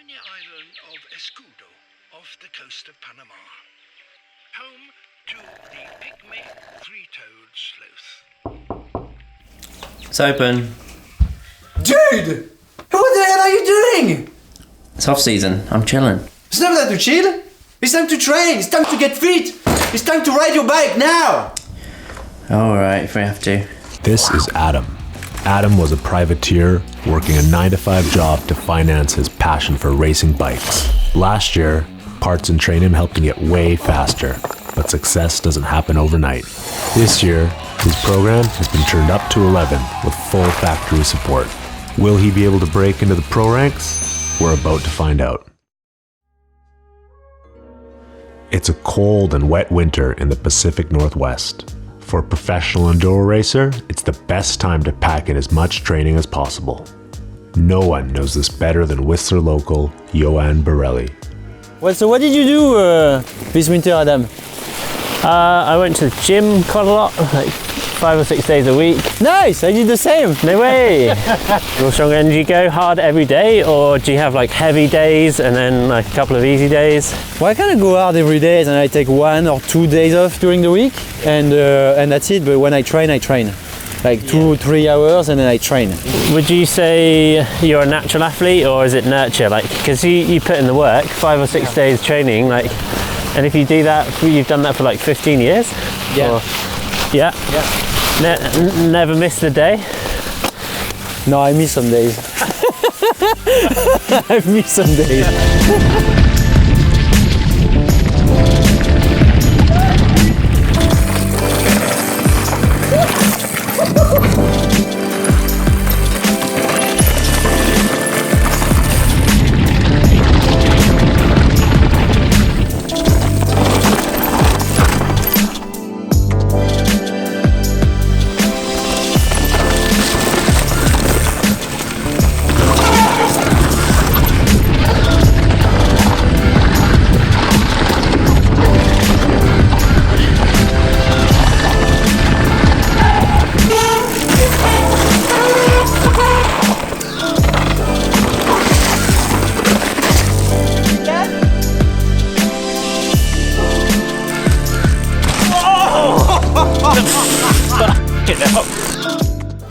tiny island of Escudo off the coast of Panama, home to the pygmy three-toed sloth. It's open. Dude! What the hell are you doing? It's off season. I'm chilling. It's not time to chill. It's time to train. It's time to get fit. It's time to ride your bike now. Alright, if we have to. This is Adam. Adam was a privateer working a 9-to-5 job to finance his passion for racing bikes. Last year, parts and training helped him get way faster, but success doesn't happen overnight. This year, his program has been turned up to 11 with full factory support. Will he be able to break into the pro ranks? We're about to find out. It's a cold and wet winter in the Pacific Northwest. For a professional enduro racer, it's the best time to pack in as much training as possible. No one knows this better than Whistler local Yoann Barelli. Well, so what did you do this winter, Adam? I went to the gym quite a lot, like 5 or 6 days a week. Nice, I did the same. No way! Real strong energy, go hard every day, or do you have like heavy days and then like a couple of easy days? Well, I kind of go hard every day and I take 1 or 2 days off during the week and that's it, but when I train. Like 2-3 hours and then I train. Would you say you're a natural athlete or is it nurture? Like, because you put in the work, 5 or 6 days training, like, and if you do that, you've done that for like 15 years? Yeah. Or, yeah? Yeah. Never missed a day? No, I miss some days. I miss some days.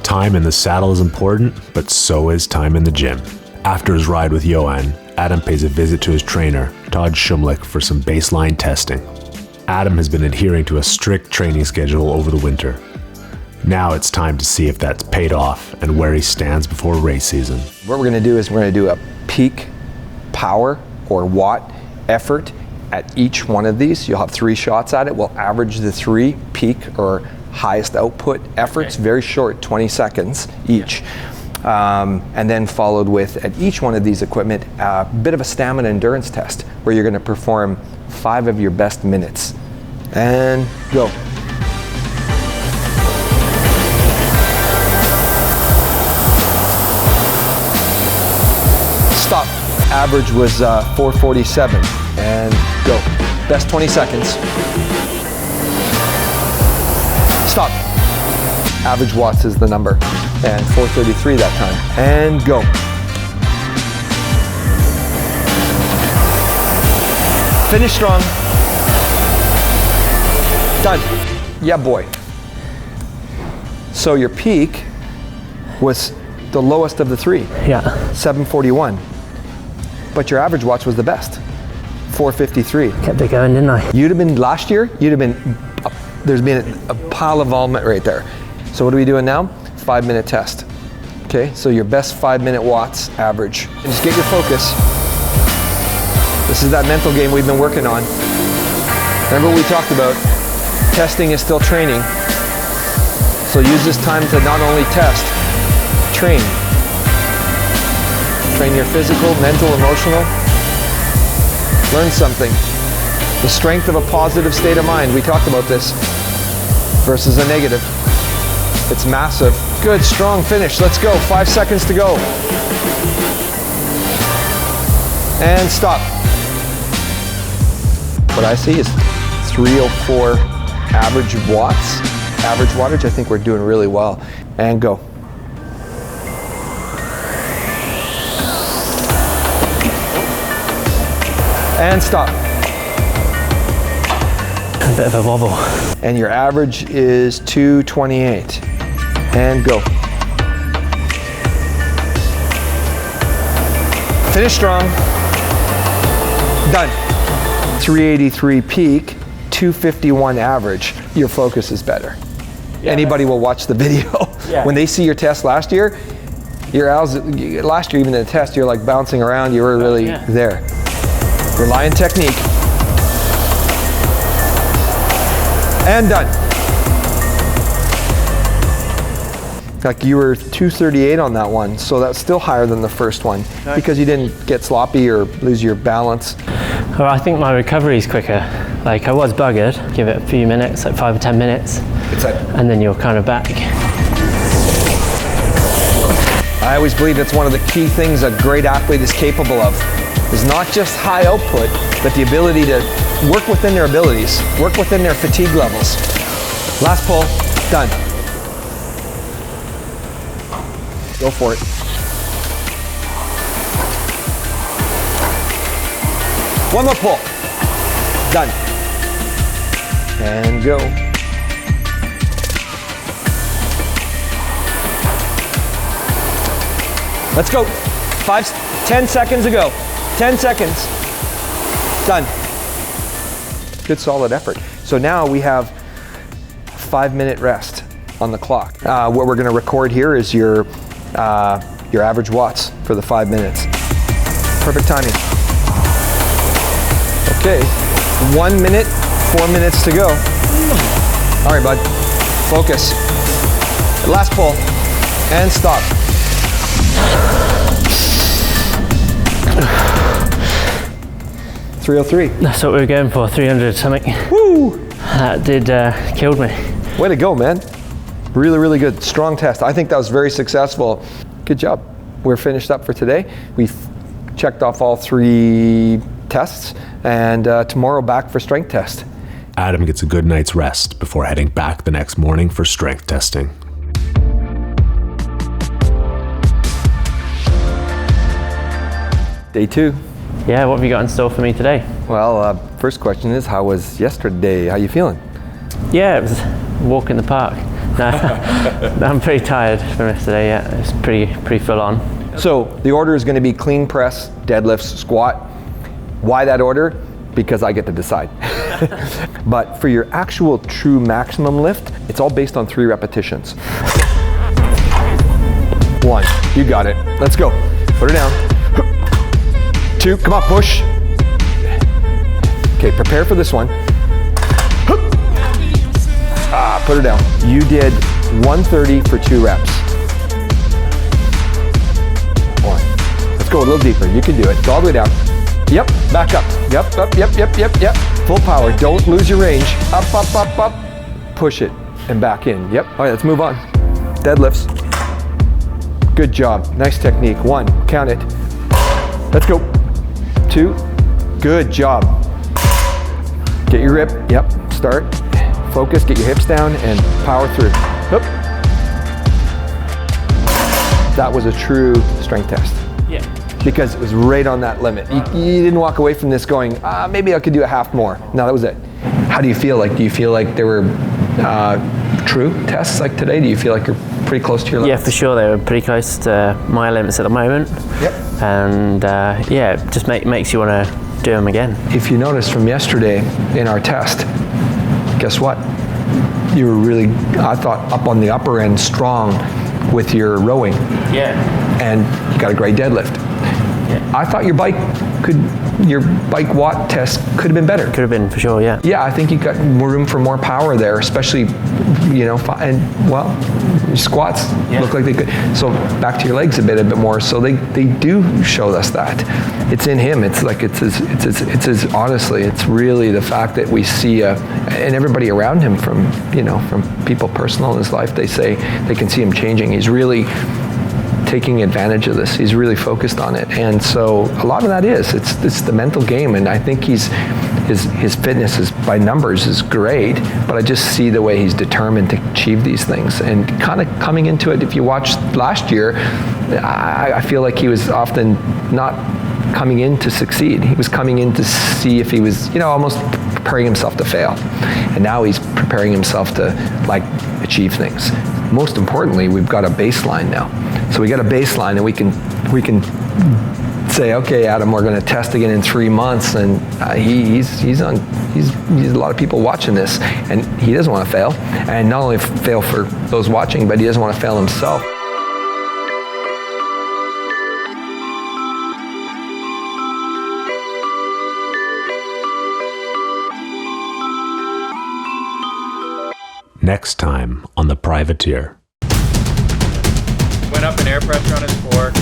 Time in the saddle is important, but so is time in the gym. After his ride with Yoann, Adam pays a visit to his trainer, Todd Schumlick, for some baseline testing. Adam has been adhering to a strict training schedule over the winter. Now it's time to see if that's paid off and where he stands before race season. What we're going to do is we're going to do a peak power or watt effort at each one of these. You'll have 3 shots at it. We'll average the 3 peak or highest output efforts, very short, 20 seconds each. And then followed with, at each one of these equipment, a bit of a stamina endurance test where you're going to perform 5 of your best minutes. And go. Stop. Average was 4:47. And go. Best 20 seconds. Stop. Average watts is the number. And 4:33 that time. And go. Finish strong. Done. Yeah, boy. So your peak was the lowest of the 3. Yeah. 7:41. But your average watts was the best. 4:53. Kept it going, didn't I? You'd have been, last year, there's been a pile of vomit right there. So what are we doing now? 5-minute test. Okay, so your best 5-minute watts average. And just get your focus. This is that mental game we've been working on. Remember what we talked about? Testing is still training. So use this time to not only test, train. Train your physical, mental, emotional. Learn something. The strength of a positive state of mind, we talked about this, versus a negative. It's massive. Good, strong finish. Let's go. 5 seconds to go. And stop. What I see is 304 average watts. Average wattage, I think we're doing really well. And go. And stop. A bit of a wobble. And your average is 228. And go. Finish strong. Done. 383 peak, 251 average. Your focus is better. Yeah, anybody will watch the video. Yeah. When they see your test last year, last year even in the test, you're like bouncing around, you were really there. Rely on technique. And done. Like you were 238 on that one, so that's still higher than the first one because you didn't get sloppy or lose your balance. Well, I think my recovery is quicker. Like I was buggered, give it a few minutes, like 5 or 10 minutes, and then you're kind of back. I always believe that's one of the key things a great athlete is capable of, is not just high output, but the ability to work within their abilities, work within their fatigue levels. Last pull, done. Go for it. One more pull. Done. And go. Let's go. 10 seconds to go. 10 seconds. Done. Good solid effort. So now we have a 5-minute rest on the clock. What we're going to record here is your average watts for the 5 minutes. Perfect timing. Okay, 1 minute, 4 minutes to go. All right, bud, focus. Last pull, and stop. .303. That's what we were going for, 300 something. Woo! That did, killed me. Way to go, man. Really, really good, strong test. I think that was very successful. Good job. We're finished up for today. We've checked off all 3 tests, and tomorrow back for strength test. Adam gets a good night's rest before heading back the next morning for strength testing. Day 2. Yeah, what have you got in store for me today? Well, first question is, how was yesterday? How you feeling? Yeah, it was a walk in the park. No, I'm pretty tired from yesterday, yeah. It's pretty full on. So the order is going to be clean press, deadlifts, squat. Why that order? Because I get to decide. But for your actual true maximum lift, it's all based on 3 repetitions. 1, you got it. Let's go. Put her down. 2, come on, push. Okay, prepare for this one. Put her down. You did 130 for 2 reps. 1. Let's go a little deeper. You can do it. Go all the way down. Yep, back up. Yep, up, yep. Full power. Don't lose your range. Up, up, up, up. Push it and back in. Yep. All right, let's move on. Deadlifts. Good job. Nice technique. 1, count it. Let's go. 2, good job. Get your grip. Yep, start. Focus, get your hips down and power through. Oop. That was a true strength test. Yeah. Because it was right on that limit. You didn't walk away from this going, maybe I could do a half more. No, that was it. How do you feel? Like, do you feel like there were true tests like today? Do you feel like you're pretty close to your limits? Yeah, for sure. They were pretty close to my limits at the moment. Yep. And yeah, it just makes you want to do them again. If you noticed from yesterday in our test, guess what? You were really, I thought, up on the upper end, strong with your rowing. Yeah. And you got a great deadlift. Yeah. I thought your bike watt test could have been better. Could have been, for sure, yeah. Yeah, I think you got more room for more power there, especially, you know, and well, your squats look like they could. So back to your legs a bit more. So they do show us that. It's in him. It's like it's his honestly, it's really the fact that we see and everybody around him from people personal in his life, they say they can see him changing. He's really taking advantage of this. He's really focused on it, and so a lot of that it's the mental game. And I think his fitness is by numbers is great, but I just see the way he's determined to achieve these things. And kind of coming into it, if you watched last year, I feel like he was often not coming in to succeed. He was coming in to see if he was, almost preparing himself to fail. And now he's preparing himself to achieve things. Most importantly, we've got a baseline now. So we got a baseline, and we can say, okay, Adam, we're going to test again in 3 months, and he's a lot of people watching this, and he doesn't want to fail, and not only fail for those watching, but he doesn't want to fail himself. Next time on The Privateer. Went up in air pressure on his fork.